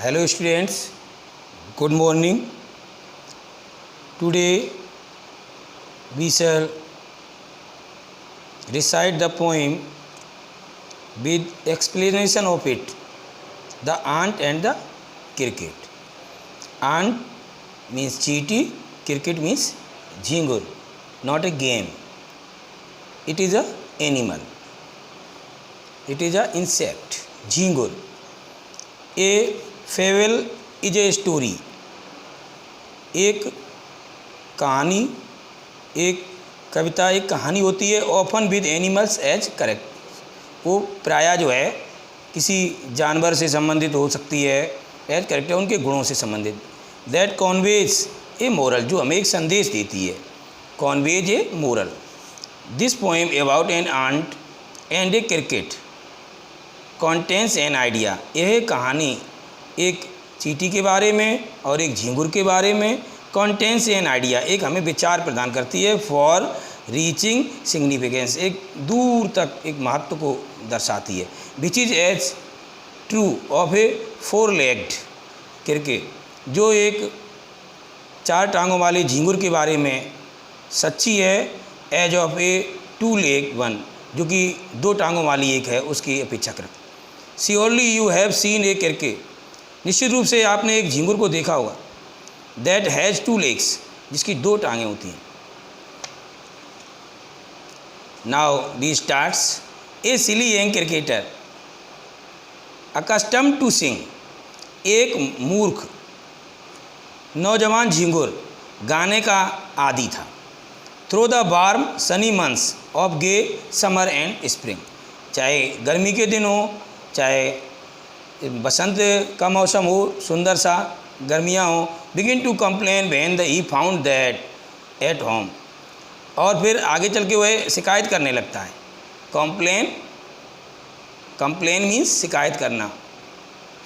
Hello students, good morning. Today we shall recite the poem with explanation of it, The Ant and the Cricket. Ant means cheetah, cricket means jhingur, not a game. It is an animal. It is an insect, jhingur. A fable is a story, एक कहानी, एक कविता, एक कहानी होती है often with animals as character. वो प्रायः जो है किसी जानवर से संबंधित हो सकती है, एज करेक्टर उनके गुणों से संबंधित। दैट कॉन्वेज ए मोरल, जो हमें एक संदेश देती है, conveys a moral. This poem about an ant and a cricket contains an idea, यह कहानी एक चींटी के बारे में और एक झींगुर के बारे में, कॉन्टेंस एन आइडिया, एक हमें विचार प्रदान करती है, फॉर रीचिंग सिग्निफिकेंस, एक दूर तक एक महत्व को दर्शाती है, which is as true of a four legged cricket, जो एक चार टांगों वाले झींगुर के बारे में सच्ची है, as of a two leg one, जो कि दो टांगों वाली एक है उसकी अपेक्षाकृत। Surely you have seen a cricket, निश्चित रूप से आपने एक झींगुर को देखा होगा, दैट हैज़ टू लेग्स, जिसकी दो टांगें होती हैं। Now we starts, a silly young cricketer accustomed to sing, एक मूर्ख नौजवान झींगुर गाने का आदी था, through the warm sunny months of gay summer and spring, चाहे गर्मी के दिन हो, चाहे बसंत का मौसम हो, सुंदर सा गर्मियाँ हो, begin to complain when he found that at home, और फिर आगे चल के वह शिकायत करने लगता है। कंप्लेन मीन्स शिकायत करना।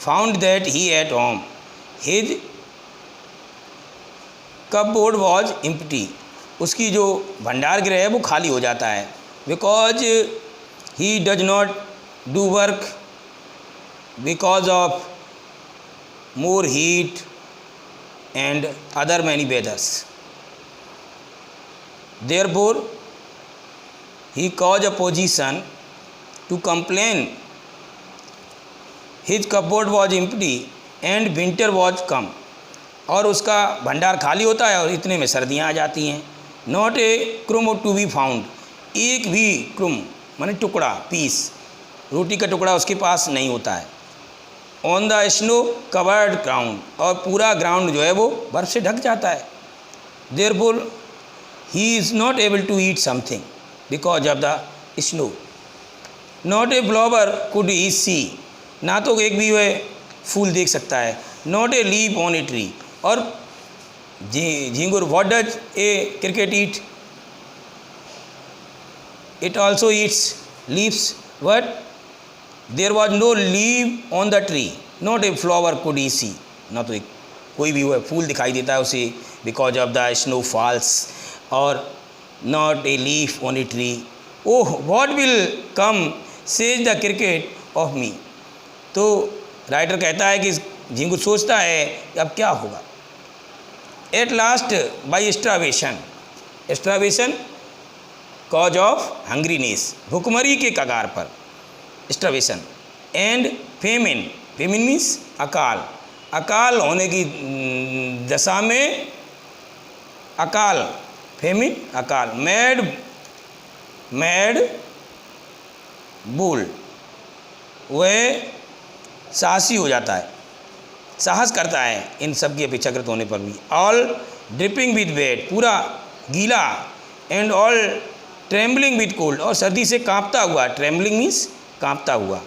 Found that he at home his cupboard was empty, उसकी जो भंडार गृह है वो खाली हो जाता है, because he does not do work because of more heat and other many weathers. Therefore, he caused opposition to complain. His cupboard was empty and winter was come. और उसका भंडार खाली होता है और इतने में सर्दियाँ आ जाती हैं। Not a crumb to be found, एक भी crumb माने टुकड़ा, पीस, रोटी का टुकड़ा उसके पास नहीं होता है। On the snow covered ground, और पूरा ग्राउंड जो है वो बर्फ़ से ढक जाता है। Therefore he is not able to eat something because of the snow. Not a flower could he see, ना तो एक भी वह फूल देख सकता है। Not a leaf on a tree, और झींगुर what does a cricket eat, it also eats leaves, but there was no leave on the tree, not a flower could he see, ना तो एक कोई भी वह फूल दिखाई देता है उसे, because of the snow falls, और not a leaf on a tree. Oh what will come says the cricket of me, तो राइटर कहता है कि झींगुर सोचता है कि अब क्या होगा। At last by starvation cause of hungriness, भुखमरी के कगार पर, स्टार्वेशन, एंड फेमिन मीन्स अकाल होने की दशा में, अकाल फेमिन अकाल, मैड बुल, वह साहसी हो जाता है, साहस करता है इन सब की अपेक्षाकृत होने पर भी। ऑल ड्रिपिंग विद वेट, पूरा गीला, and all trembling with cold, और सर्दी से कांपता हुआ, ट्रेम्बलिंग मीन्स कांपता हुआ।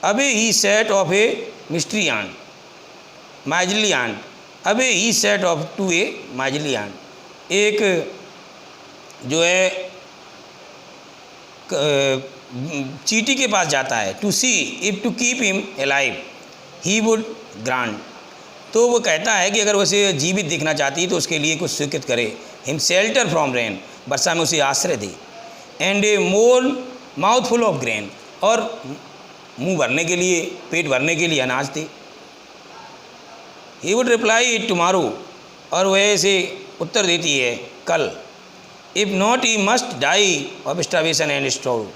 Away he set off a mystery ant, miserly ant, away he set off to a miserly ant, एक जो है चींटी के पास जाता है, to see if to keep him alive he would grant, तो वो कहता है कि अगर उसे जीवित दिखना चाहती है तो उसके लिए कुछ स्वीकृत करे। हिम शेल्टर फ्रॉम रेन, वर्षा में उसे आश्रय दे। And a more mouth full of grain, और मुंह भरने के लिए, पेट भरने के लिए अनाज दे। ही वुड रिप्लाई टुमारो, और वह ऐसे उत्तर देती है कल। If not he must die of starvation and store,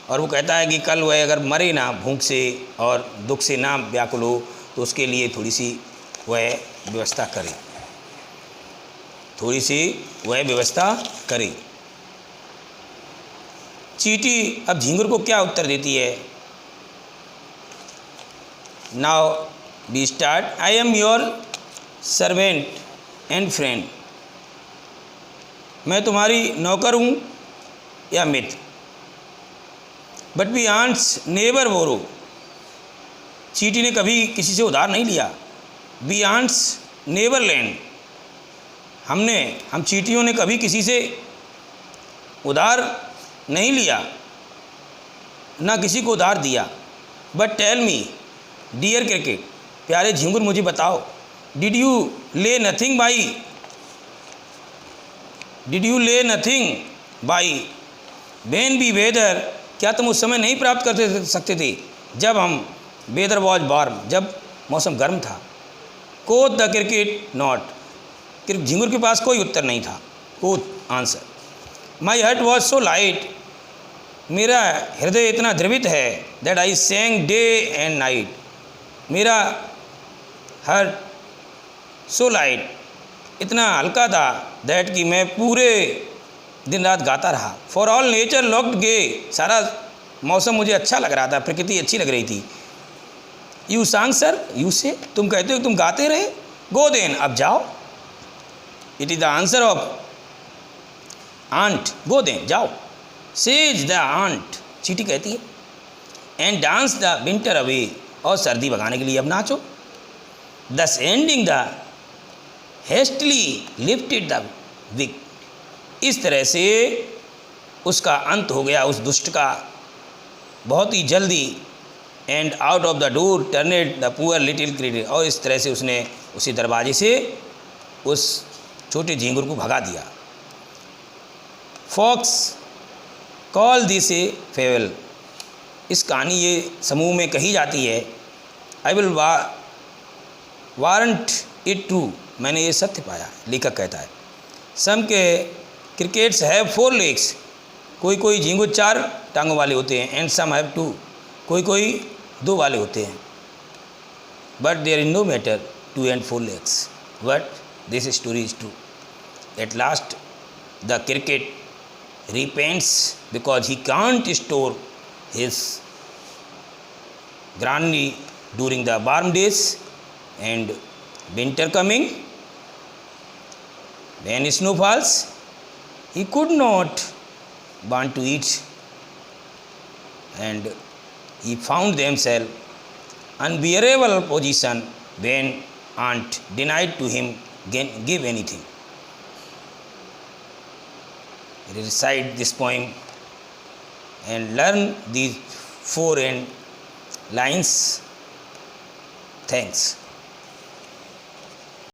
और वो कहता है कि कल वह अगर मरे ना भूख से और दुख से ना व्याकुल हो तो उसके लिए थोड़ी सी वह व्यवस्था करे, थोड़ी सी वह व्यवस्था करे। चींटी अब झींगुर को क्या उत्तर देती है? Now we start. I am your servant and friend, मैं तुम्हारी नौकर हूँ या मित्र। But we ants never borrow, चींटी ने कभी किसी से उधार नहीं लिया। वी आंट्स नेवर लैंड, हम चींटियों ने कभी किसी से उधार नहीं लिया, ना किसी को उधार दिया। But tell me dear cricket, प्यारे झिंगुर मुझे बताओ, did you lay nothing by when be weather, क्या तुम उस समय नहीं प्राप्त कर सकते थे जब हम वेदर वॉज वार्म, जब मौसम गर्म था। कोट द क्रिकेट नॉट, झिंगुर के पास कोई उत्तर नहीं था। Quoth answer. My heart was so light, मेरा हृदय इतना द्रवित है। That I sang day and night, मेरा हार्ट सो लाइट, इतना हल्का था। दैट कि मैं पूरे दिन रात गाता रहा। फॉर ऑल नेचर लुक्ड गे, सारा मौसम मुझे अच्छा लग रहा था, प्रकृति अच्छी लग रही थी। यू सांग सर, यू से, तुम कहते हो तुम गाते रहे। गो देन, अब जाओ। It is the answer of ant, go then, जाओ। सेज द आंट, चींटी कहती है। And dance the winter away, और सर्दी भगाने के लिए अब नाचो। Thus ending the hastily lifted the wick, इस तरह से उसका अंत हो गया उस दुष्ट का बहुत ही जल्दी। And out of the door turned the poor little cricket, और इस तरह से उसने उसी दरवाजे से उस छोटे झींगुर को भगा दिया। फॉक्स कॉल दिस ए फेवल, इस कहानी ये समूह में कही जाती है। I will warrant it true, मैंने ये सत्य पाया, लेखक कहता है। सम के क्रिकेट्स हैव 4 legs, कोई झींगुर 4 टांगों वाले होते हैं। एंड सम हैव 2, कोई 2 वाले होते हैं। But there is no matter 2 and 4 legs, but this story is true. At last the cricket repents because he can't store his granny during the warm days, and winter coming, when snow falls, he could not want to eat, and he found themselves unbearable position when aunt denied to him give anything. Recite this poem and learn these 4 lines. Thanks.